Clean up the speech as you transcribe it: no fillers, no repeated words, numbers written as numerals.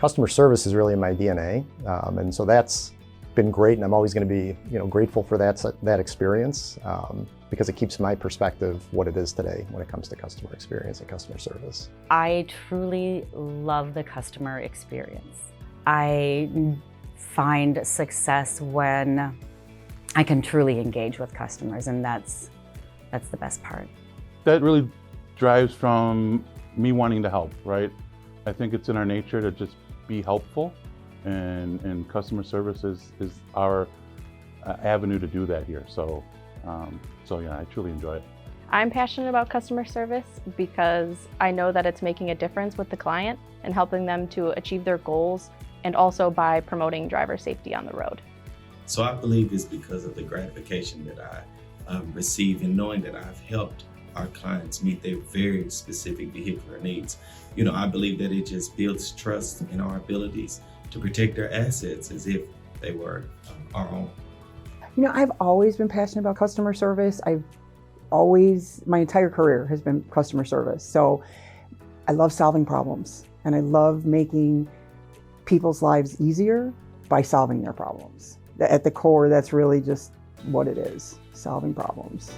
Customer service is really in my DNA, and so that's been great, and I'm always going to be, grateful for that experience because it keeps my perspective what it is today when it comes to customer experience and customer service. I truly love the customer experience. I find success when I can truly engage with customers, and that's the best part. That really drives from me wanting to help, right? I think it's in our nature to just be helpful, and customer service is our avenue to do that here. So yeah, I truly enjoy it. I'm passionate about customer service because I know that it's making a difference with the client and helping them to achieve their goals, and also by promoting driver safety on the road. So I believe it's because of the gratification that I receive in knowing that I've helped our clients meet their very specific vehicular needs. I believe that it just builds trust in our abilities to protect their assets as if they were our own. I've always been passionate about customer service. My entire career has been customer service. So I love solving problems, and I love making people's lives easier by solving their problems. At the core, that's really just what it is, solving problems.